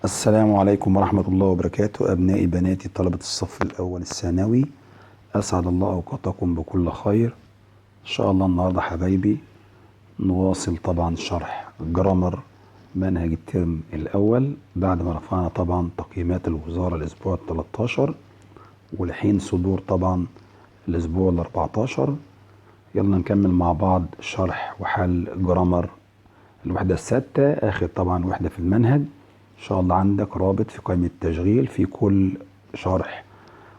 السلام عليكم ورحمة الله وبركاته. أبنائي بناتي طلبة الصف الأول الثانوي، أسعد الله أوقاتكم بكل خير. إن شاء الله النهاردة حبايبي نواصل طبعا شرح جرامر منهج الترم الأول بعد ما رفعنا طبعا تقييمات الوزارة الأسبوع ال13 والحين صدور طبعا الأسبوع ال14. يلا نكمل مع بعض شرح وحل جرامر الوحدة السادسة، آخر طبعا وحدة في المنهج. إن شاء الله عندك رابط في قائمة التشغيل في كل شرح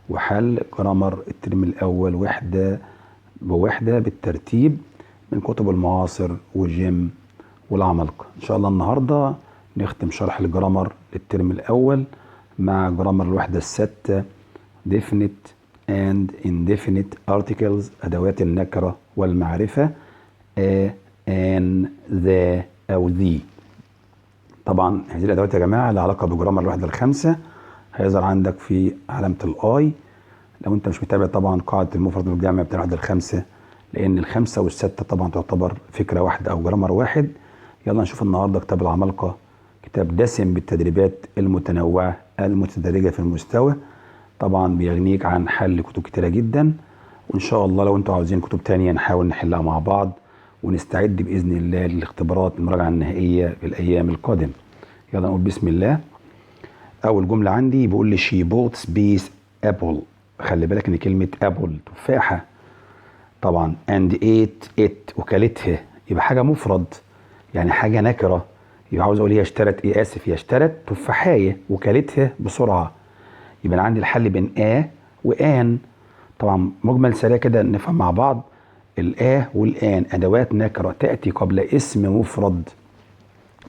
وحل جرامر الترم الأول وحدة بوحدة بالترتيب من كتب المعاصر والجيم والعمالقة. إن شاء الله النهاردة نختم شرح الجرامر للترم الأول مع جرامر الوحدة السادسة definite and indefinite articles، أدوات النكرة والمعرفة a an the أو the. طبعا هذه الادوات يا جماعه لها علاقه بجرامر الوحده الخامسه، هيظهر عندك في علامه الاي لو انت مش متابع طبعا قاعده المفرد والجمع بتاع الوحده الخامسه، لان الخامسه والسته طبعا تعتبر فكره واحده او جرامر واحد. يلا نشوف النهارده كتاب العمالقه، كتاب دسم بالتدريبات المتنوعه المتدرجه في المستوى، طبعا بيغنيك عن حل كتب كتيره جدا. وان شاء الله لو انتوا عاوزين كتب تانية نحاول نحلها مع بعض ونستعد باذن الله للاختبارات المراجعه النهائيه في الايام القادمه. يلا نقول بسم الله. اول جمله عندي بيقول لي شي بوت سبيس ابل. خلي بالك ان كلمه ابل تفاحه طبعا اند ايت ات وكلتها، يبقى حاجه مفرد يعني حاجه نكره، يبقى عاوز اقول هي اشترت ايه، اسف، هي اشترت تفاحيه وكلتها بسرعه. يبقى انا عندي الحل بين وان. طبعا مجمل سريع كده نفهم مع بعض. والان ادوات نكره تاتي قبل اسم مفرد،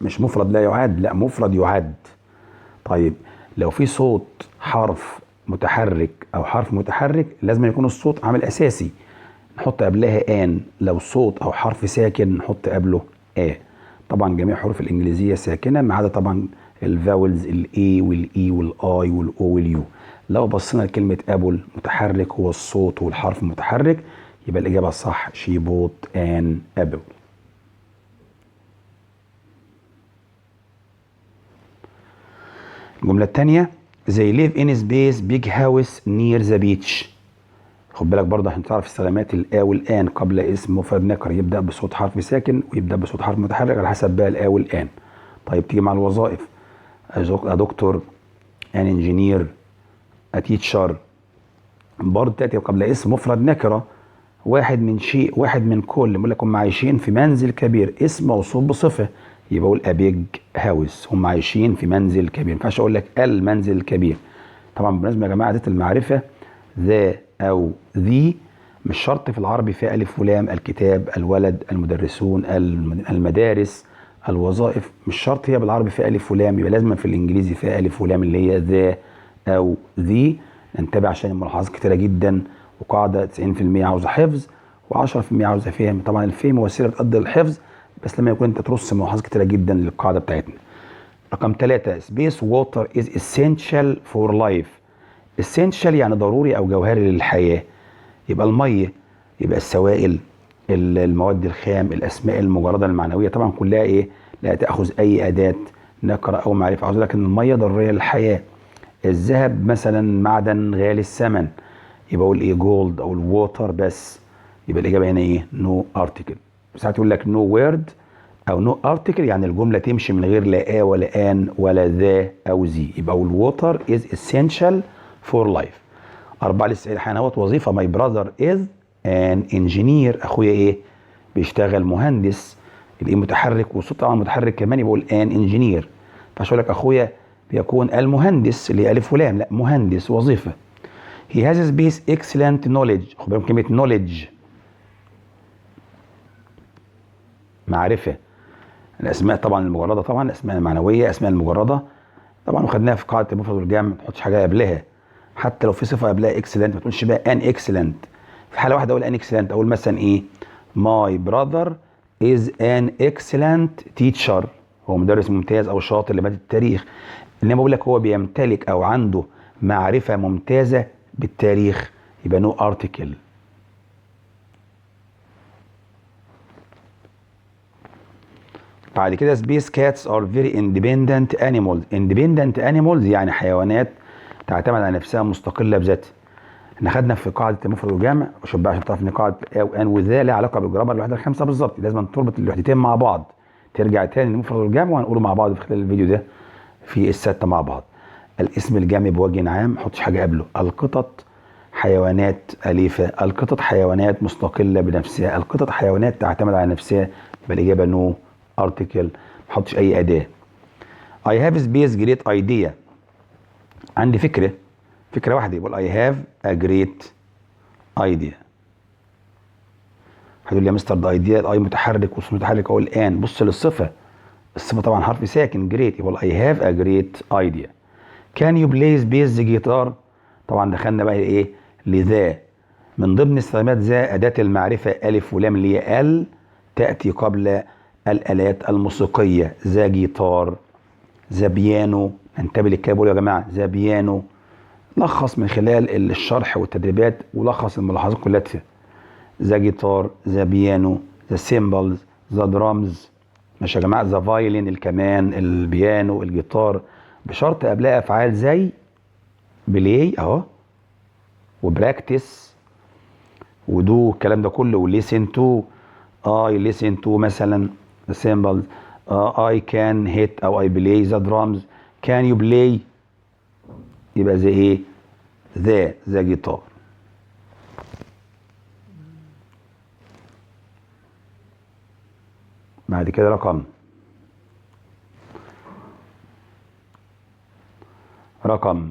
مش مفرد لا يعد، لا مفرد يعد. طيب لو في صوت حرف متحرك او حرف متحرك لازم يكون الصوت عامل اساسي، نحط قبلها ان. لو صوت او حرف ساكن نحط قبله طبعا جميع حروف الانجليزيه ساكنه ما عدا طبعا الفاولز الاي والاي والاي والاو واليو. لو بصينا لكلمه ابل متحرك هو الصوت والحرف متحرك، يبقى الاجابه الصح شي بوت ان ابل. الجملة التانية they live in space big house near the beach. خد بالك برضه عشان تعرف استخدامات الآ والآن قبل اسم مفرد نكر، يبدأ بصوت حرف ساكن ويبدأ بصوت حرف متحرك على حسب بقى الآ والآن. طيب تيجي مع الوظائف دكتور، ان انجينير، تيتشر، برضه تأتي قبل اسم مفرد نكرة. واحد من شيء، واحد من كل، بيقول لك هم عايشين في منزل كبير، اسم موصوف بصفة، يبقى اقول ابيج هاوس، هم عايشين في منزل كبير. ما ينفعش اقول لك المنزل الكبير. طبعا بالنسبه يا جماعه اداه المعرفه ذا او ذي مش شرط في العربي فيها الف ولام، الكتاب، الولد، المدرسون، المدارس، الوظائف، مش شرط هي بالعربي فيها الف ولام، يبقى لازم في الانجليزي فيها الف ولام اللي هي ذا او ذي. ننتبه عشان الملاحظات كتيره جدا، وقاعده 90% عاوزه حفظ و10% عاوزه فهم. طبعا الفهم وسيله بتؤدي للحفظ، بس لما يكون انت ترص ملاحظات كتيره جدا للقاعده بتاعتنا. رقم 3 space water is essential for life. essential يعني ضروري او جوهري للحياه. يبقى الميه، يبقى السوائل، المواد الخام، الاسماء المجرده المعنويه طبعا كلها لا تاخذ اي اداه نكره او معرفه. عاوز لك ان الميه ضروريه للحياه. الذهب مثلا معدن غالي الثمن، يبقى اقول جولد او الووتر بس. يبقى الاجابه هنا نو ارتكل. ساعات يقول لك نو وورد او نو ارتكل، يعني الجمله تمشي من غير لا ولا ان ولا ذا او ذي. يبقى الووتر از اسينشال فور لايف. 4 لسه الحيوانات وظيفه ماي براذر از ان انجينير، اخويا بيشتغل مهندس. متحرك والصوت طبعا متحرك كمان، يبقى ان انجينير. ما ينفعش اقول لك اخويا بيكون المهندس اللي الف ولام، لا مهندس وظيفه. he has space excellent knowledge. خد بالك كلمه knowledge معرفه. الاسماء طبعا المجرده، طبعا الاسماء المعنويه، اسماء المجرده طبعا وخدناها في قاعده المفرد والجمع، ما تحطش حاجه قبلها. حتى لو في صفه قبلها اكسلنت ما تقولش بقى ان اكسلنت. في حاله واحده اقول ان اكسلنت، اقول مثلا ماي براذر از ان اكسلنت تيتشر، هو مدرس ممتاز او شاطر لماده التاريخ. انما بقول لك هو بيمتلك او عنده معرفه ممتازه بالتاريخ، يبقى نو ارتكل. بعد كده space cats are very independent animals. independent animals يعني حيوانات تعتمد على نفسها مستقله بذاتها. احنا خدنا في قاعده المفرد والجمع، وشوف بقى عشان تعرف ان قاعده وان وذا لها علاقه بالجرامر الوحده الخامسه بالظبط، لازم تربط الوحدتين مع بعض. ترجع تاني للمفرد والجمع وهنقوله مع بعض في خلال الفيديو ده في السته مع بعض. الاسم الجامع بوجه عام ما حطش حاجه قبله. القطط حيوانات اليفه، القطط حيوانات مستقله بنفسها، القطط حيوانات تعتمد على نفسها. يبقى الاجابه نو ارتكل، ما حطش اي اداه. I have space great idea. عندي فكره واحده، يقول I have a great idea. هتقول لي يا مستر ده ايديا الاي متحرك واسم متحرك، اقول ان. بص للصفه، الصفه طبعا حرف ساكن جريت، يقول I have a great idea. Can you play bass guitar؟ طبعا دخلنا بقى ايه لذا. من ضمن استخدامات ذا اداه المعرفه الف ولام اللي هي ال تاتي قبل الالات الموسيقيه. ذا جيتار، ذا بيانو. انتبه للكلام بقول يا جماعه ذا بيانو. لخص من خلال الشرح والتدريبات ولخص الملاحظات كلها. ذا جيتار، ذا بيانو، ذا سيمبلز، ذا درامز. ماشي يا جماعه، ذا فايلين الكمان، البيانو، الجيتار، بشرط قبلها افعال زي بلاي اهو، وبراكتس، ودو، الكلام ده كله، وليسن تو. اي ليسن تو مثلا ذا سيمبلز. اي كان هيت او اي بلاي ذا درامز. كان يو بلاي، يبقى زي ايه؟ ذا جيتار. بعد كده رقم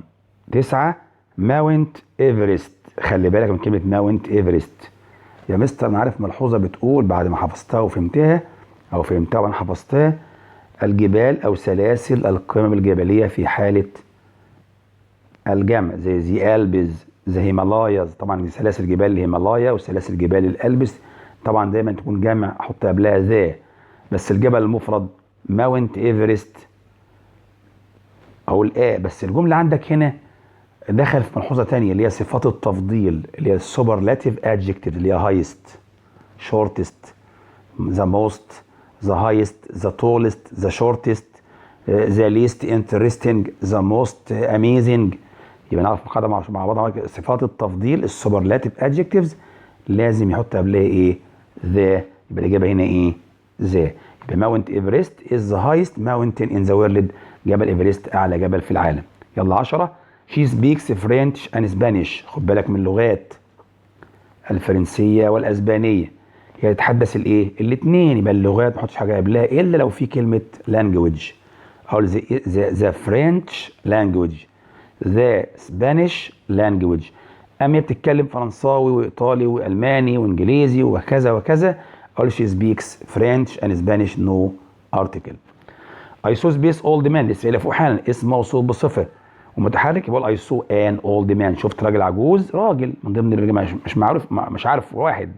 9 ماونت ايفرست. خلي بالك من كلمة ماونت ايفرست يا مستر. انا عارف ملحوظة بتقول بعد ما حفظتها وفهمتها، او فهمتها وانا حفظتها، الجبال او سلاسل القمم الجبلية في حالة الجمع زي زي البز، زي هيمالاياز. طبعا دي سلاسل جبال الهيمالايا وسلاسل جبال الالبس، طبعا دايما تكون جمع احط قبلها ذا. بس الجبل المفرد ماونت ايفرست اقول بس الجمله عندك هنا دخل في ملحوظه ثانيه اللي هي صفات التفضيل، اللي هي السوبرلاتيف ادجكتيف، اللي هي هايست، شورتست، ذا موست، ذا هايست، ذا تولست، ذا شورتست، ذا ليست انترستنج، ذا موست اميزنج. يبقى نعرف قاعده مع بعض صفات التفضيل السوبرلاتيف ادجكتيفز لازم يحط قبلها ايه؟ ذا. يبقى الاجابه هنا ايه؟ ذا. يبقى ماونت ايفرست از ذا هايست ماونتن ان ذا وورلد. جبل ايفرست اعلى جبل في العالم. يلا 10 شي سبيكس فرنش اند سبانيش. خد بالك من اللغات الفرنسيه والاسبانيه، هي تتحدث الايه؟ الاثنين. يبقى اللغات ما تحطش حاجه قبلها الا لو في كلمه لانجوج، او ذا فرنش لانجوج، ذا سبانيش لانجوج. اما بتتكلم فرنساوي وايطالي والماني وانجليزي وكذا وكذا، اقول شي سبيكس فرنش اند سبانيش نو ارتكل. I saw space old man، لسه قايلها فوق حالا، اسم موصوف بصفه ومتحرك، يبقى I saw an old man. شفت راجل عجوز، راجل من ضمن الرجال، مش معروف، مش عارف واحد،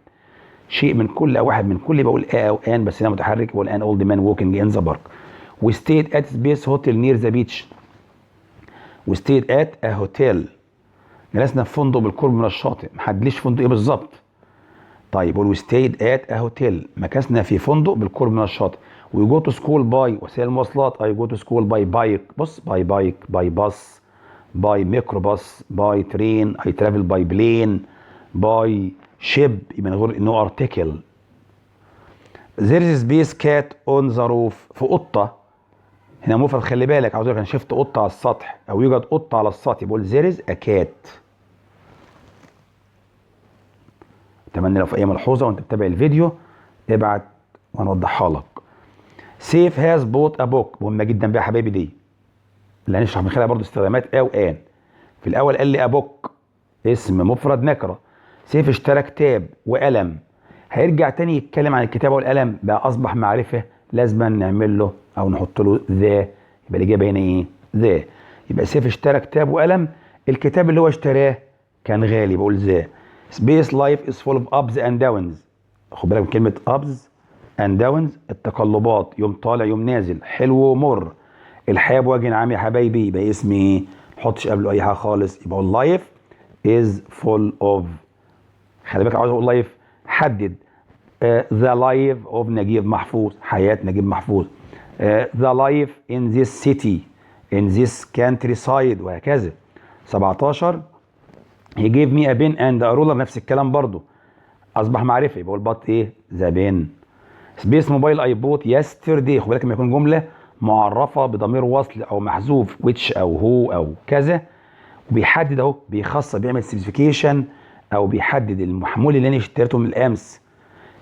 شيء من كل او واحد من كل، بقول او ان، بس هنا متحرك بقول an old man walking in the park. We stayed at space hotel near the beach. We stayed at a hotel. جلسنا في فندق بالقرب من الشاطئ. ما حدليش فندق ايه بالظبط. طيب we stayed at a hotel، مكثنا في فندق بالقرب من الشاطئ. We go to school by وسائل المواصلات. I go to school by bike. بص by bike، by bus، by microbus، by train. I travel by plane، by ship. يبقى من غير no article. There is a space cat on the roof. في قطة هنا مفرد، خلي بالك، عاوز اقول لك انا شفت قطة على السطح او يوجد قطة على السطح، بقول there is a cat. اتمنى لو في اي ملحوظة وانت بتتابع الفيديو ابعت وهنوضحها لك. سيف هاز بوت ا بوك، مهمه جدا بقى يا حبايبي دي اللي هنشرح من خلالها برضه استخدامات او ان. في الاول قال لي ابوك اسم مفرد نكره. سيف اشترى كتاب وقلم. هيرجع تاني يتكلم عن الكتابه والقلم، بقى اصبح معرفه لازم نعمل له او نحط له ذا. يبقى الاجابه هنا ايه؟ ذا. يبقى سيف اشترى كتاب وقلم. الكتاب اللي هو اشتراه كان غالي، بقول ذا. سبيس لايف از فول اوف ابز اند داونز. خد بالك من كلمه ابز اند داونز، التقلبات، يوم طالع يوم نازل، حلو ومر. الحياه بوجه عام يا حبايبي، يبقى اسمي ايه؟ ما تحطش قبله اي حاجه خالص، يبقى اللايف از فول اوف. خلي بالك عاوز اقول لايف، حدد. ذا لايف اوف نجيب محفوظ، حياه نجيب محفوظ. the life in this city in this countryside وهكذا. 17 he gave me a pen and a ruler، نفس الكلام برضو، اصبح معرفه، يبقى البط ايه؟ ذا بين. سبيس موبايل اي بوت يسترداي، خد بالك لما يكون جمله معرفه بضمير وصل او محذوف which او هو او كذا، وبيحدد اهو، بيخصص، بيعمل سبيسيفيكيشن او بيحدد المحمول اللي انا اشتريته من الامس.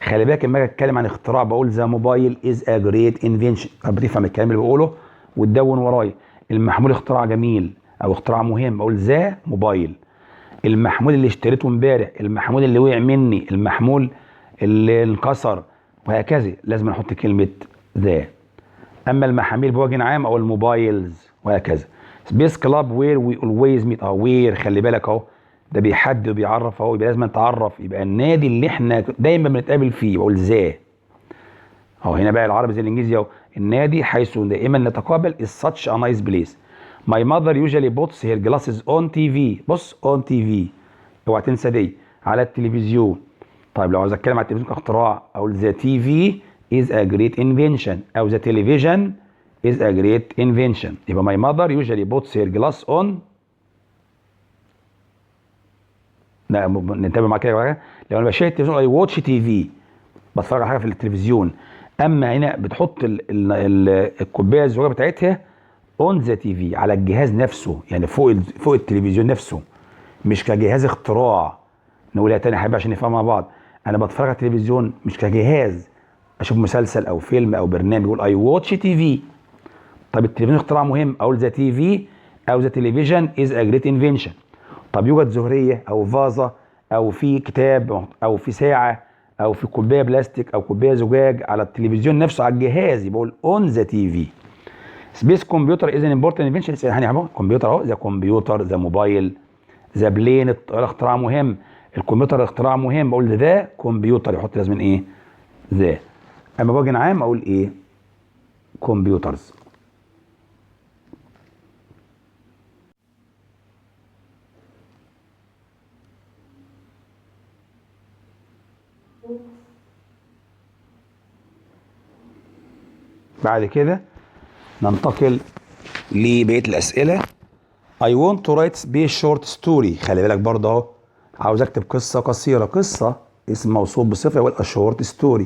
خلي بالك لما اجي اتكلم عن اختراع بقول ذا موبايل از ا جريت انفنشن، بتفهم الكلام اللي بقوله وتدون ورايا. المحمول اختراع جميل او اختراع مهم، بقول ذا موبايل. المحمول اللي اشتريته امبارح، المحمول اللي وقع مني، المحمول اللي انكسر وهكذا، لازم نحط كلمه ذا. اما المحاميل بوجه عام او الموبايلز وهكذا. سبيس كلاب وير وي اولويز ميت، وير خلي بالك اهو، ده بيحدد وبيعرف اهو، يبقى لازم نتعرف، يبقى النادي اللي احنا دايما بنتقابل فيه، بقول ذا اهو. هنا بقى العربي زي الانجليزي اهو، النادي حيث دائما نتقابل is such a nice place. My mother usually puts her glasses on TV، بص on TV، اوعى تنسى دي، على التلفزيون. طيب لو عاوز اتكلم على التلفزيون كاختراع اقول the TV is a great invention او the television is a great invention. يبقى my mother usually puts her glass on. لا ننتبه مع كده، لو انا بشاهد التلفزيون اي واتش تي في، بتفرج على حاجه في التلفزيون. اما هنا بتحط الكوبايه الزجاجه بتاعتها اون ذا تي في، على الجهاز نفسه، يعني فوق التلفزيون نفسه، مش كجهاز اختراع. نقولها تاني يا حبيبي عشان نفهم مع بعض، انا بتفرج على التلفزيون مش كجهاز اشوف مسلسل او فيلم او برنامج، يقول اي واتش تي في. طب التلفزيون اختراع مهم، اقول ذا تي في او ذا تلفزيون از ا جريت انفنشن. طب يوجد زهريه او فازه او في كتاب او في ساعه او في كوبايه بلاستيك او كوبايه زجاج على التلفزيون نفسه على الجهاز، بقول اون ذا تي في. سبيس كمبيوتر از ان امبورتنت انفنشن، يعني اهو كمبيوتر اهو، ذا كمبيوتر، ذا موبايل، ذا بلين، الطياره اختراع مهم، الكمبيوتر اختراع مهم، بقول ذا كمبيوتر، يحط لازم ايه؟ ذا. اما بوجه عام اقول ايه؟ كمبيوترز. بعد كده ننتقل لبقيه الاسئله. I want to write space short story، خلي بالك برضه اهو، عاوز اكتب قصه قصيره، قصه اسم موصوف بصفه يبقى a short story.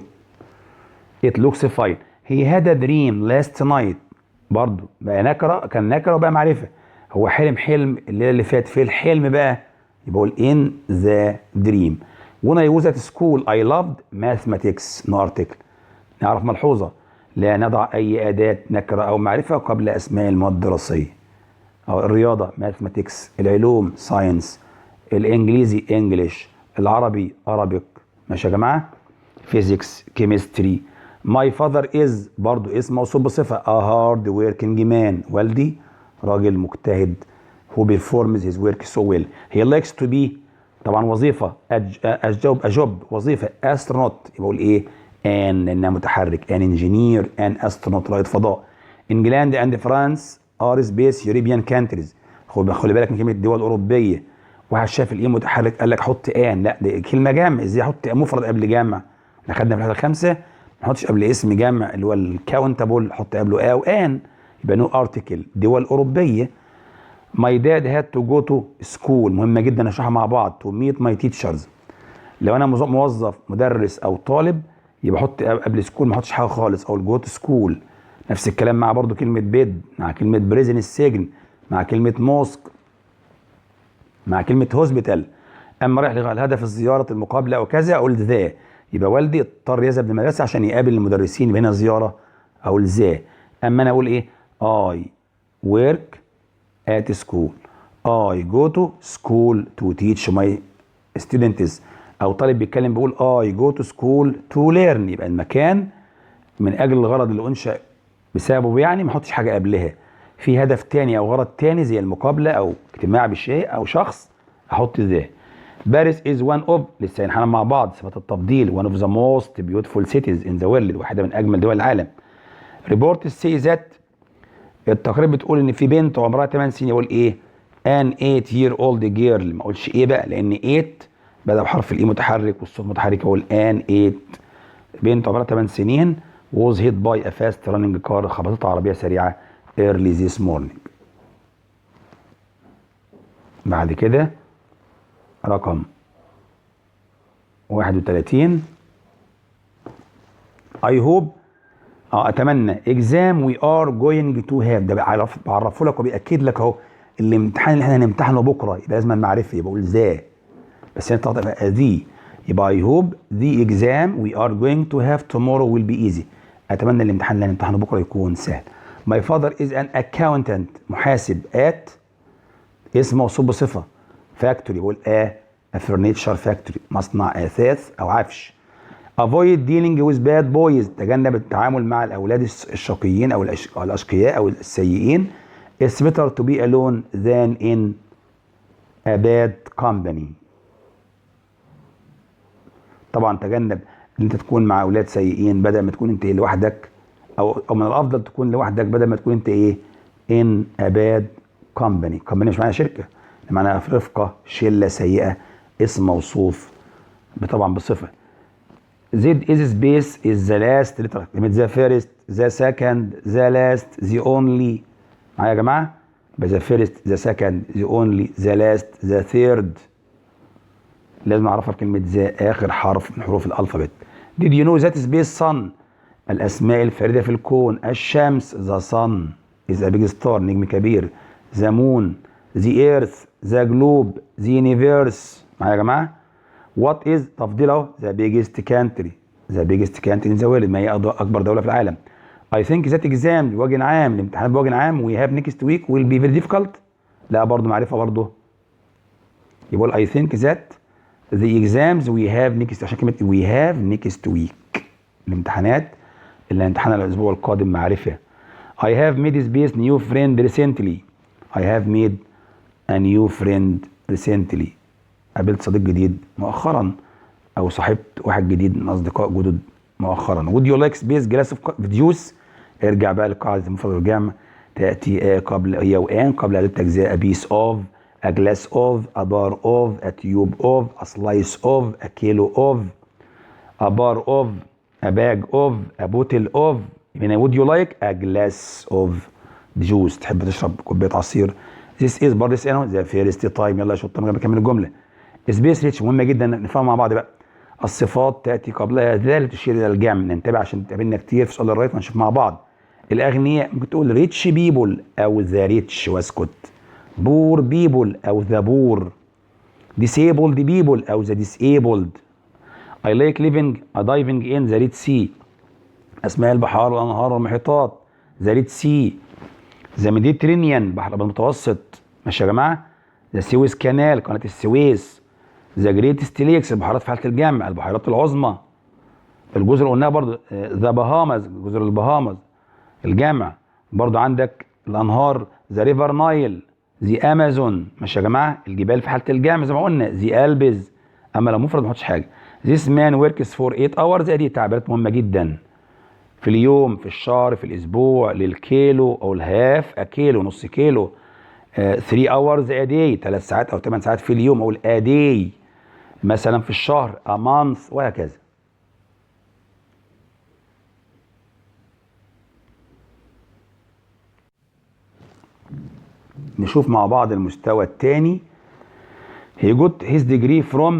It looks fine. He had a dream last night، برضه بقى نكره، كان نكره وبقى معرفه. هو حلم الليله اللي فاتت، في الحلم بقى يبقى اقول in the dream. When I was at school I loved mathematics. no article. نعرف ملحوظه، لا نضع اي اداه نكره او معرفه قبل اسماء المواد الدراسيه. أو الرياضه mathematics، العلوم science، الانجليزي English، العربي Arabic، ماشي يا جماعه؟ physics chemistry. My father is برضو اسم موصوف بصفة a hard working man، والدي راجل مجتهد who performs his work so well. He likes to be، طبعا وظيفة a job وظيفة astronaut، يبقى ايه؟ لأنها متحرك، an engineer an astronaut رائد فضاء. England and France are space European countries. خلي بالك من كلمة دول أوروبية. واحد شاف الايه متحرك قال لك حط لا دي كلمة جمع، ازاي احط مفرد قبل جمع؟ احنا خدنا في الحلقة 5 ما نحطش قبل اسم جمع اللي هو الكاونتابل، حط قبله او ان، يبقى نو ارتكل. دول اوروبيه. ماي داد هاد تو جو تو سكول، مهمه جدا نشرحها مع بعض. تو ميت ماي تيتشرز، لو انا موظف مدرس او طالب يبقى احط قبل سكول، ما احطش حاجه خالص، او جو تو سكول. نفس الكلام مع برضو كلمه بيد، مع كلمه بريزن السجن، مع كلمه موسك، مع كلمه هوسبيتال. اما رايح لهدف الزياره المقابله او كذا اقول ذا، يبقى والدي اضطر يذهب للمدرسه عشان يقابل المدرسين، يبقى هنا زياره اقول ذا. اما انا اقول ايه؟ I work at school. I go to school to teach my students. او طالب بيتكلم بيقول I go to school to learn، يبقى المكان من اجل الغرض اللي انشأ بسببه، يعني ما احطش حاجه قبلها. في هدف تاني او غرض تاني زي المقابله او اجتماع بشيء او شخص احط ذا. باريس is one of، لسه هنحنا مع بعض صفات التفضيل، one of the most beautiful cities in the world، واحده من اجمل دول العالم. ريبورت سي ذات، التقرير بتقول ان في بنت عمرها 8 سنين، يقول ايه؟ an 8 year old girl، ما اقولش ايه بقى لان 8 بدا بحرف الاي متحرك والصوت متحرك، اقول an 8، بنت عمرها 8 سنين was hit by a fast running car. خبطتها عربية سريعة early this morning. بعد كده رقم 31. I hope اتمنى exam we are going to have. ده بعرفه لك وبيأكد لك اهو الامتحان اللي احنا هنمتحنه بكره يبقى لازم معرفي، يبقى اقول ذا، بس انت تبقى ذي، يبقى I hope the exam we are going to have tomorrow will be easy. اتمنى الامتحان اللي هنمتحنه بكره يكون سهل. My father is an accountant. محاسب at اسم موصوف بصفه. factory بقول a furniture factory. مصنع اثاث او عفش. avoid dealing with bad boys. تجنب التعامل مع الاولاد الشقيين او الاشقياء او السيئين. It's better to be alone than in a bad company. طبعا تجنب ان انت تكون مع اولاد سيئين بدل ما تكون انت لوحدك، او من الافضل تكون لوحدك بدل ما تكون انت in a bad company. company مش معناها شركه، معناها رفقه، شله سيئه، اسم موصوف طبعا بصفه. Z is space is the last letter. كلمة the first, the second, the last, the only. معايا يا جماعة؟ يبقى the first, the second, the only, the last, the third. لازم نعرفها بكلمة the، آخر حرف من حروف الألفابت. Did you know that space sun؟ الأسماء الفاردة في الكون. الشمس the sun is a big star. نجم كبير. The moon, the earth, the globe, the universe. معايا يا جماعة؟ What is تفضيل اهو the biggest country. The biggest country in the world. ما هي أكبر دولة في العالم. I think that exam بوجه عام، الامتحانات بوجه عام we have next week will be very difficult. لا برضه معرفة برضه. يقول I think that the exams we have next، عشان كلمة we have next week. الامتحانات اللي هنمتحنها الأسبوع القادم معرفة. I have made space new friend recently. I have made a new friend recently. قابلت صديق جديد مؤخرا، او صاحبت واحد جديد من اصدقاء جدد مؤخرا. would you like space glass of juice؟ ارجع بقى لقاعده مفرد الجمع، تاتي قبل هي وان قبل اداه تجزئه. a piece of، a glass of، a bar of، a tube of، a slice of، a kilo of، a bar of، a bag of، a bottle of. هنا would you like a glass of juice؟ تحب تشرب كوبايه عصير. this is برضه the first time. يلا يا شطار بكمل الجمله. سبيس ريتش مهمه جدا نفهم مع بعض بقى. الصفات تاتي قبلها ذا لتشير الى الجمع. ننتبه عشان تقابلنا كتير في سؤال الرايت ونشوف مع بعض. الاغنياء ممكن تقول ريتش بيبول او ذا ريتش واسكت. بور بيبول او ذا بور. ديسيبلد بيبول او ذا ديسيبلد. I like living a diving in the Red Sea. اسماء البحار والانهار والمحيطات. ذا ريد سي. ذا ميديترينيان بحر المتوسط. ماشي يا جماعه. ذا سويس كانال قناه السويس. ذا جريتست ليكس البحيرات في حاله الجمع، البحيرات العظمى. الجزر اللي قلناها برضه ذا بهامز، جزر البهامز الجمع. برضه عندك الانهار ذا ريفر نايل، ذا امازون. ماشي يا جماعه. الجبال في حاله الجمع زي ما قلنا ذا البز. اما لو مفرد ما نحطش حاجه. ذيس مان وركس فور 8 hours. دي تعبيرات مهمه جدا في اليوم، في الشهر، في الاسبوع. للكيلو او الهاف كيلو، نص كيلو. 3 hours a day 3 ساعات او 8 ساعات في اليوم، او a day مثلا في الشهر a month وهكذا. نشوف مع بعض المستوى الثاني. he got his degree from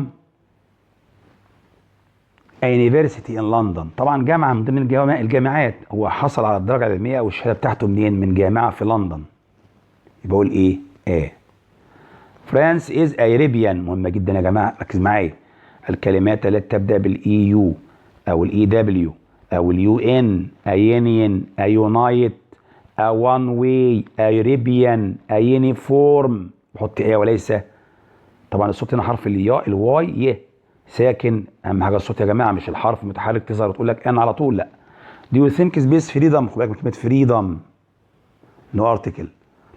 a university in London. طبعا جامعه من ضمن الجامعات. هو حصل على الدرجه العلميه او الشهاده بتاعته منين؟ من جامعه في لندن. يبقى اقول ايه؟ فرانس is Arabian. مهمه جدا يا جماعه، ركز معايا. الكلمات التي تبدا بالاي يو او الاي دبليو او اليو ان، ايونيون، ايونايت، وان واي، ايريبيان، يونيفورم. بحط ايه وليس. طبعا الصوت هنا حرف الياء، الواي ساكن. اهم حاجه الصوت يا جماعه، مش الحرف المتحرك تظهر وتقول لك ان على طول، لا. Do you think space freedom؟ خد بالك من كلمه فريدم، نو ارتكل.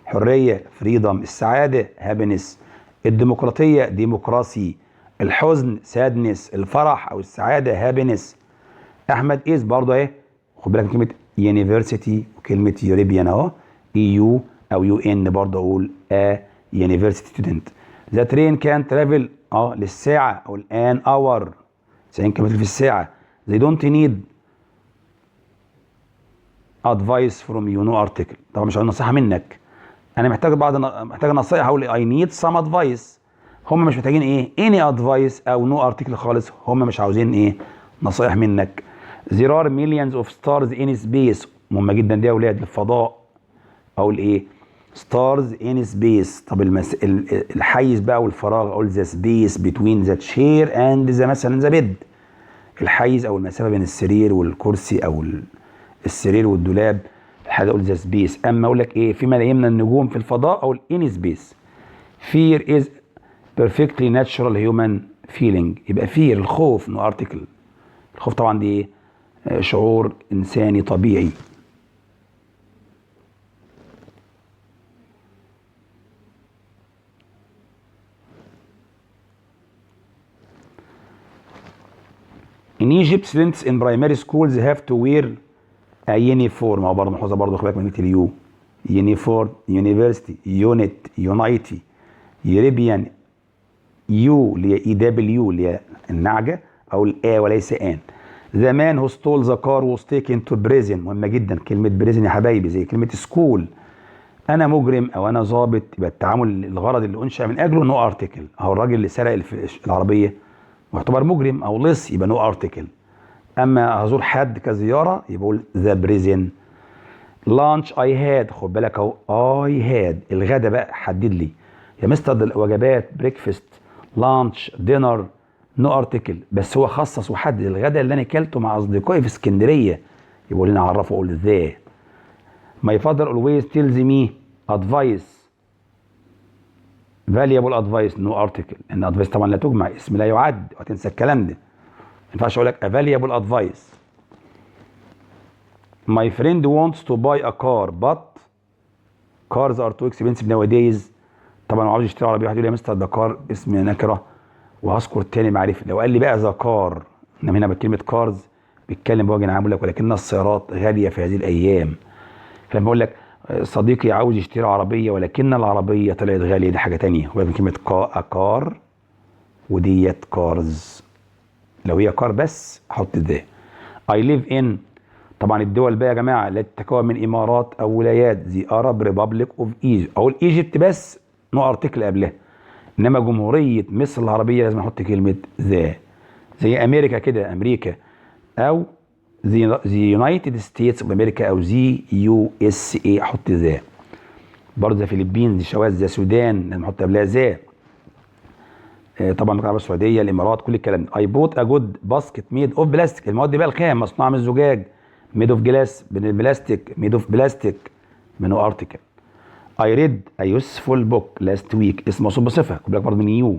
الحريه فريدم. السعاده هابينس. الديمقراطيه ديمقراسي. الحزن سادنس. الفرح او السعاده هابينس. احمد از برضه اهي، خد بالك من كلمه يونيفرسيتي وكلمه يوريبيان اهو، اي يو او يو ان برضه اقول يونيفرسيتي ستودنت. ذا ترين كان ترافل للساعه او الان اور 90 كم في الساعه. they don't need advice from you no article. طبعا مش نصيحه منك، انا محتاج محتاج نصيحه، هقول I need some advice. هم مش محتاجين ايه any advice او no article خالص، هم مش عاوزين ايه نصايح منك. there are millions of stars in space. مهمه جدا دي يا اولاد، الفضاء. اقول ايه stars in space. طب الحيز بقى والفراغ، اقول the space between the chair and the مثلا the bed. الحيز او المسافه بين السرير والكرسي او السرير والدولاب، الحاجه اقول ذا سبيس. اما اقول لك ايه في ملايين من النجوم في الفضاء، اقول ان سبيس. fear is perfectly natural human feeling. يبقى fear الخوف، نو ارتكل. الخوف طبعا دي ايه شعور انساني طبيعي. In Egypt students in primary schools have to wear a uniform. او برضه محفوظه برضه، خلي بالك من اليو. يونيفورم، يونيفرستي، يونت، يونايتي، يوريبيان. يو اللي هي اي دبليو اللي هي النعجه، او الا وليس ان. ذا مان هو ستول ذا كار واز تيكن تو بريزن. مهمه جدا كلمه بريزن يا حبايبي، زي كلمه سكول. انا مجرم او انا ظابط، يبقى التعامل الغرض اللي انشا من اجله نو ارتكل. اهو الراجل اللي سرق العربيه معتبر مجرم او لص، يبقى نو ارتكل. اما هزور حد كزياره يبقى اقول ذا بريزن. لانش اي هاد، خد بالك اهو اي هاد. الغدا بقى حدد لي يا مستر الوجبات بريكفاست، لانش، دينر، نو ارتكل. بس هو خصص وحدد الغدا اللي انا اكلته مع اصدقائي في اسكندريه، يبقى لنا اعرفه اقول ازاي. ماي فادر اولويز تيلز مي ادفايس فاليبل ادفايس، نو ارتكل. ان ادفايس طبعا لا تجمع، اسم لا يعد، وهتنسى الكلام ده. ما ينفعش اقول لك فاليبل ادفايس. ماي فريند wants to buy a car but cars are too expensive nowadays. طبعا هو عاوز يشتري عربيه، واحد يقول لي يا مستر ده كار اسم نكره وهذكر تاني معرفه. لو قال لي بقى ذا كار، انما هنا بكلمه كارز بيتكلم بوجه عام، بيقول لك ولكن السيارات غاليه في هذه الايام. فلما بقول لك صديقي عاوز يشتري عربيه ولكن العربيه طلعت غاليه، دي حاجه تانيه. هو من كلمه كار وديت كارز. لو هي كار بس احط ذا. اي ليف ان. طبعا الدول بقى يا جماعه التي تتكون من امارات او ولايات، زي ارب ريبابليك اوف ايجيبت. اقول ايجيبت بس نو ارتكل قبلها. انما جمهوريه مصر العربيه لازم احط كلمه ذا. زي امريكا كده امريكا، او ذا يونايتد ستيتس اوف امريكا، او زي يو اس اي احط ذا. برضه زي فلبين، زي شواذ، زي السودان لازم احط قبلها ذا. طبعا المملكه العربيه السعوديه، الامارات، كل الكلام ده. اي بوت ا جود باسكت ميد اوف بلاستيك. المواد بقى الخام مصنوعه من الزجاج، ميد اوف جلاس من البلاستيك، ميد اوف بلاستيك من ارتكل. اي ريد ا يوسفول بوك لاست ويك. اسم موصول بصفه، خد بالك برضه من يو.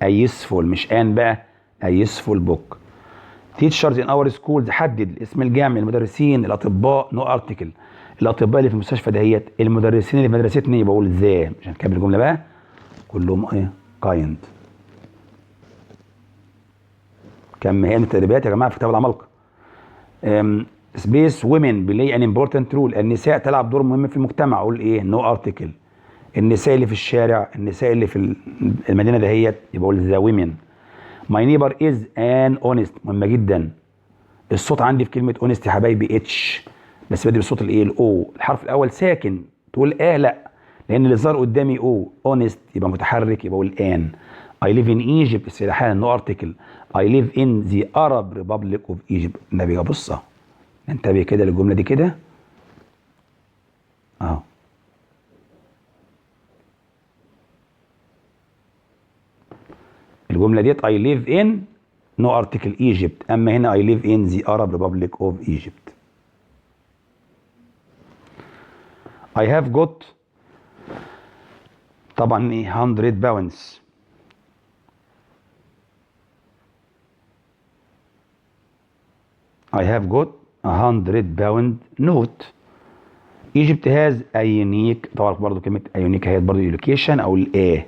ا يوسفول مش ان بقى، ا يوسفول بوك. تيتشرز ان اور سكولز، حدد اسم الجامع، المدرسين، الاطباء، نو ارتكل. الاطباء اللي في المستشفى دهيت، المدرسين اللي في مدرستني بقول ذا عشان نكمل الجمله بقى. كلهم ايه كايند. كم هي من التدريبات يا جماعه في كتاب العمالقه. سبيس وومن بلاي ان امبورتنت رول. النساء تلعب دور مهم في المجتمع، اقول ايه نو ارتكل. النساء اللي في الشارع، النساء اللي في المدينه دهيت، يبقى اقول ذا ويمن. ماي نيبر از ان اونست. مهمه جدا. الصوت عندي في كلمه اونست يا حبايبي اتش، بس بدي بالصوت الايه الاو. الحرف الاول ساكن، تقول لا، لان اللي ظهر قدامي او. اونست يبقى متحرك، يبقى اقول ان. I live in Egypt استباحة نو ارتكل. I live in the Arab Republic of Egypt. النبي بص اهو، انتبه كده للجمله دي كده اهو. الجمله ديت I live in no article Egypt، اما هنا I live in the Arab Republic of Egypt. I have got طبعا 100 pounds. I have got 100 pound note. Egypt has a unique. طبعا برضه كلمه a unique هي برضه education او الايه.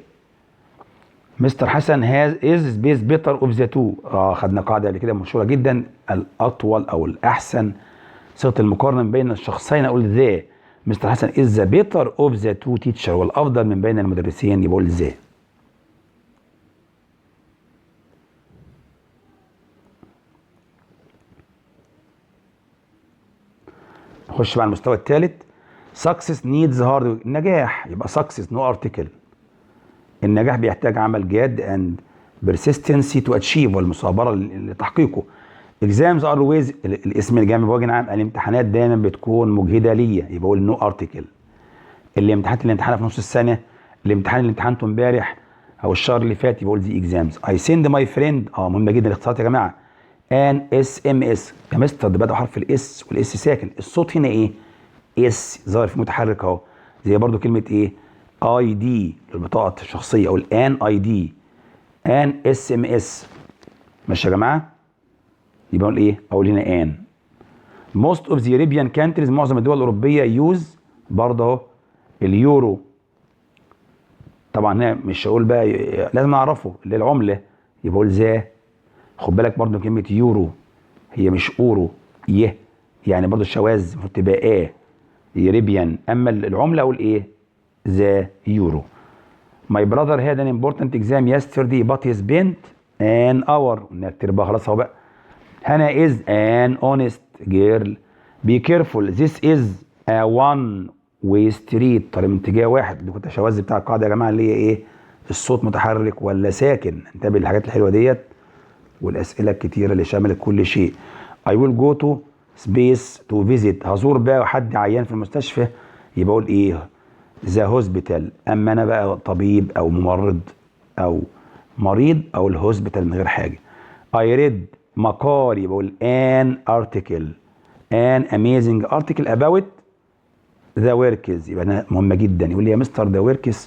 مستر حسن has is space better of the two. خدنا قاعده قبل كده مشهوره جدا، الاطول او الاحسن، صيغه المقارنه بين الشخصين اقول ذا. مستر حسن is the better of the two teacher، والافضل من بين المدرسين، يبقى اقول ذا. نخش بقى على المستوى الثالث. success needs hard work. النجاح يبقى success no article. النجاح بيحتاج عمل جاد and persistence to achieve، والمثابرة لتحقيقه. exams are always، الاسم الجامع بوجه عام، الامتحانات دايما بتكون مجهدة ليا، يبقى اقول نو ارتكل. الامتحان في نص السنة، الامتحان اللي امتحنته امبارح او الشهر اللي فات، يبقى اقول دي exams. I send my friend، مهمة جدا الاختصارات يا جماعة، ان اس ام اس. يا مستر ده بدأ حرف الاس والاس ساكن، الصوت هنا ايه؟ اس ظاهر في متحرك اهو، زي برضو كلمة ايه؟ اي دي للبطاقة الشخصية، او الان اي دي، ان اس ام اس. ماشي يا جماعة؟ يبقى اقول ايه؟ اقول هنا ان. most of the European countries، معظم الدول الأوروبية يوز برضه اهو اليورو. طبعا هنا مش هقول بقى، لازم اعرفه اللي هي العملة، يبقى اقول ذا. خد بالك برضه كلمة يورو هي مش اورو، يعني برضه الشواذ المفروض تبقى يوريبيان، اما العملة اقول ايه؟ ذا يورو. My brother had an important exam yesterday but he spent an hour. نكتب بقى خلاص اهو بقى. Hannah is an honest girl. Be careful, this is a one way street. طريق من اتجاه واحد. دي كنت الشواذ بتاع القاعده يا جماعه، اللي هي ايه؟ الصوت متحرك ولا ساكن. انتبه للحاجات الحلوه ديت والاسئله الكتيره اللي شملت كل شيء. I will go to space to visit. هزور بقى حد عيان في المستشفى، يبقى اقول ايه؟ ذا هوسبيتال. اما انا بقى طبيب او ممرض او مريض، او الهوسبيتال من غير حاجه. I read مقال، يبقى اقول an article، an amazing article about the workers. يبقى أنا مهمه جدا. يقول لي يا مستر ده workers،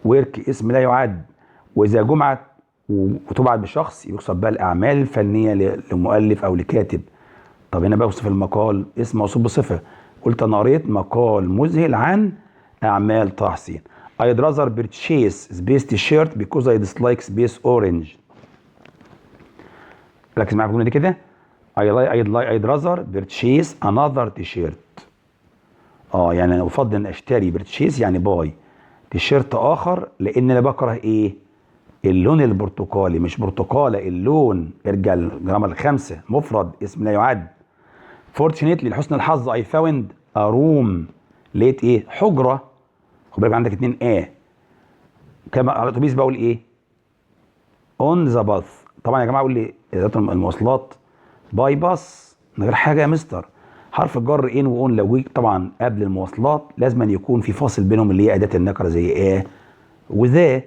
work اسم لا يعد، واذا جمعت وتبعت بشخص يقصد بقى الاعمال الفنيه لمؤلف او لكاتب. طب هنا بقى اوصف المقال، اسم موصوف بصفه. قلت انا قريت مقال مذهل عن اعمال طه حسين. I'd rather purchase space t-shirt because I dislike space orange. ركز معايا في الجمله دي كده. I'd rather purchase another t-shirt. يعني انا افضل ان اشتري purchase يعني باي تيشيرت اخر، لان انا بكره ايه؟ اللون البرتقالي. مش برتقاله، اللون. ارجع للجرامر الخمسه، مفرد اسم لا يعد. fortunately لحسن الحظ I found a room. لقيت ايه؟ حجره. خد بالك عندك 2 كما على الاتوبيس بقول ايه؟ on the bus. طبعا يا جماعه اقول لي اداه المواصلات باي باص من غير حاجه يا مستر. حرف الجر ان واون لو جه طبعا قبل المواصلات لازم أن يكون في فاصل بينهم، اللي هي اداه النكره زي وذا.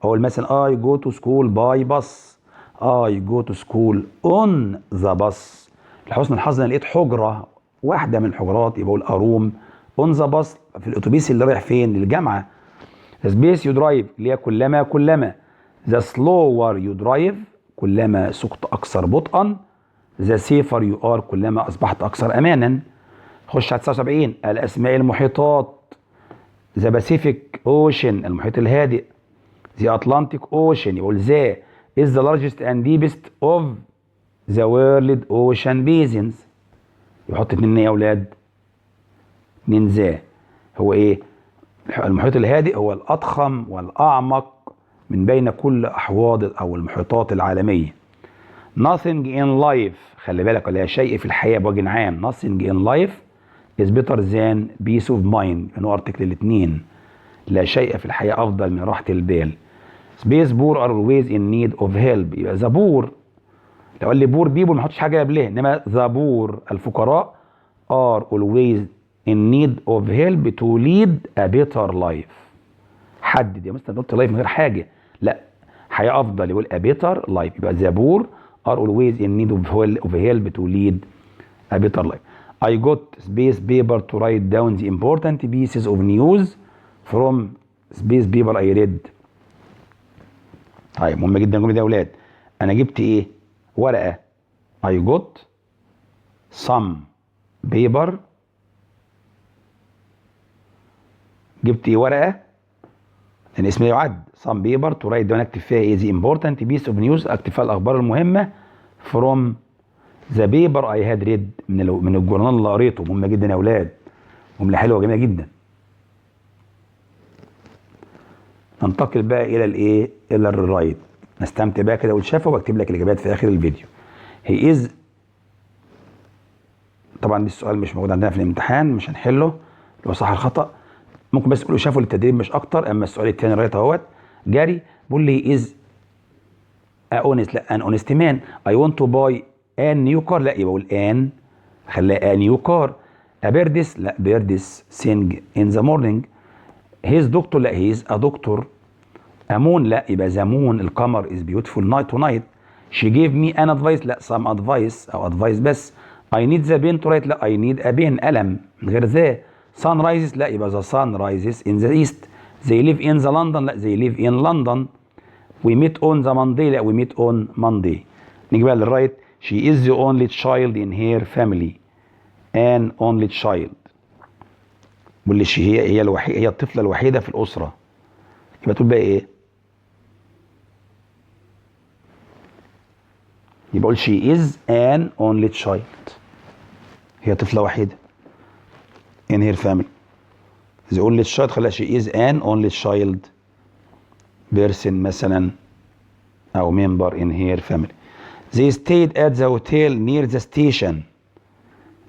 اقول مثلا اي جو تو سكول باي باص، اي جو تو سكول اون ذا باص. لحسن الحظ انا لقيت حجره، واحده من الحجرات، يبقى اقول اروم اون ذا باص، في الاتوبيس اللي رايح فين؟ للجامعه. سبيس يو درايف اللي هي كلما. ذا سلوور يو درايف كلما سقت اكثر بطئا. ذا سيفر يو ار كلما اصبحت اكثر امانا. خش على 79. الاسماء المحيطات. ذا باسيفيك اوشن المحيط الهادئ. ذا اتلانتيك اوشن، يقول ذا is the largest and deepest of the world ocean basins. يحط 2 يا اولاد، 2 ذا. هو ايه؟ المحيط الهادئ هو الاضخم والاعمق من بين كل احواض او المحيطات العالميه. nothing in life، خلي بالك، ولا شيء في الحياه بوجه عام. nothing in life is better than peace of mind. انه ارتكل الاثنين. لا شيء في الحياه افضل من راحه البال. space poor are always in need of help. يبقى ذا بور، لو قال لي بور بيبول ما احطش حاجه قبلها، انما ذا بور الفقراء are always in need of help to lead a better life. حدد يا مستر، قلت لايف من غير حاجه، لا، حياه افضل، يقول a better life. يبقى ذا بور are always in need of help to lead a better life. I got space paper to write down the important pieces of news from space paper I read. طيب مهمه جدا الجمله دي يا اولاد. انا جبت ايه؟ ورقه. I got some paper. جبت ايه؟ ورقه، لان اسمها يعد. some paper to write down، اكتب فيها ايه؟ the important piece of news، اكتب فيها الاخبار المهمه. from the paper I had read، من الجورنال اللي قريته. مهمه جدا يا اولاد، جمله حلوه جميله جدا. ننتقل بقى الى الايه؟ الى الرايت. نستمتع بقى كده والشفه، واكتب لك الاجابات في اخر الفيديو. he is طبعا السؤال مش موجود عندنا في الامتحان، مش هنحله لو صح الخطأ. ممكن بس يقولوا شافوا للتدريب مش اكتر. اما السؤال الثاني رايت اهوت جاري بيقول لي از اونست، لا ان اونست مان اي ونت تو باي ان نيو كار، لا يبقى اقول ان، خليها ان نيو كار. ابيردس، لا بيردس سينج ان ذا مورنينج. هيز دكتور، لا هيز ا دكتور. امون، لا يبقى ذا مون القمر از بيوتيفول نايت تو نايت. شي جيف مي ان ادفايس، لا سام ادفايس او ادفايس بس. اي نيد ذا بين تو رايت، لا اي نيد ا بين قلم من غير ذا. سان رايزز، لا يبقى ذا سان رايزز ان ذا ايست. زي ليف ان ذا لندن، لا زي ليف ان لندن. وي ميت اون ذا ماندي، لا وي ميت اون ماندي. نيجي بقى للرايت. شي از ذا اونلي تشايلد ان هير فاميلي. ان اونلي تشايلد. بيقول لي هي الوحيده، هي الطفله الوحيده في الاسره. يبقى تقول بقى ايه؟ يبقى اقول she is an only child. هي طفلة وحيدة in her family. the only child خليها she is an only child person مثلا أو member in her family. They stayed at the hotel near the station.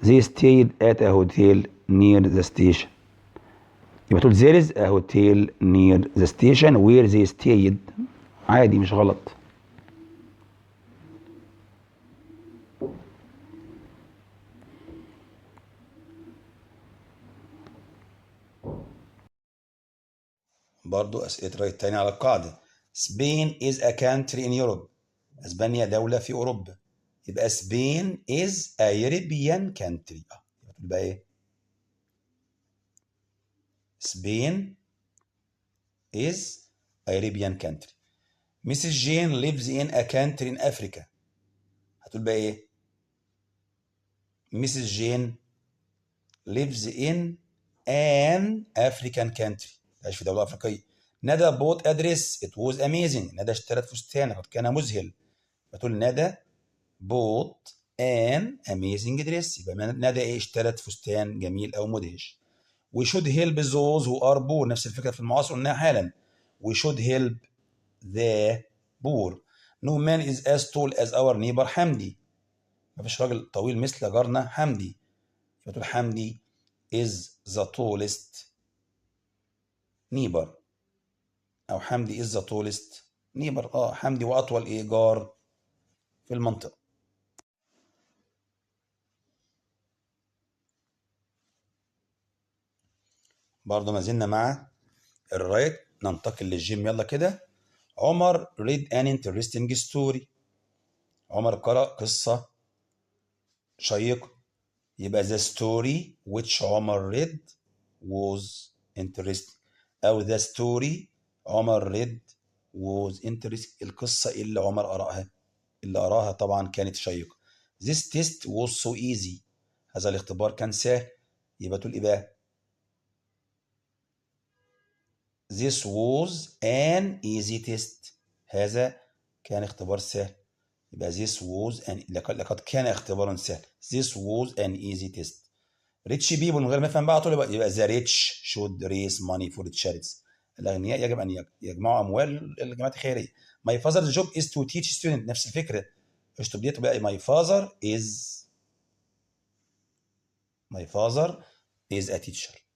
They stayed at a hotel near the station. يبقى تقول there is a hotel near the station where they stayed. عادي مش غلط. برضو أسئلة رايت تاني على القاعدة. Spain is a country in Europe. اسبانيا دولة في اوروبا. يبقى سبين is a European country. يبقى ايه؟ سبين is a European country. Mrs. Jane lives in a country in Africa. هتقول بقى ايه؟ Mrs. Jane lives in an African country. تعيش في دولة أفريقية. ندى bought a dress. It was amazing. ندى اشترت فستان قد كان مذهل. بتقول ندى bought an amazing dress. يبقى ندى ايه؟ اشترت فستان جميل او مدهش. we should help those who are poor. نفس الفكره في المعاصر قلناها حالا. we should help the poor. no man is as tall as our neighbor حمدي. مفيش راجل طويل مثل جارنا حمدي. يبقى تقول حمدي is the tallest neighbor او حمدي is the tallest neighbor. حمدي واطول ايه؟ جار في المنطقه. برضه ما زلنا مع الرايت. ننتقل للجيم يلا كده. عمر read an interesting story. عمر قرأ قصة شيقة. يبقى the story which عمر read was interesting أو the story عمر read was interesting. القصة اللي عمر قرأها، اللي قراها طبعا كانت شيقة. This test was so easy. هذا الاختبار كان سهل. يبقى تقول إيه بقى؟ This was an easy test. هذا كان اختبار سهل. يبقى this was an لقد كان اختبارا سهل. This was an easy test. rich people من غير ما افهم بقى طول يبقى the rich should raise money for charities. الأغنياء يجب أن يجمعوا أموال للجمعيات الخيرية. My father's job is to teach students. نفس الفكرة. اشطب دي تبقى my father is a teacher.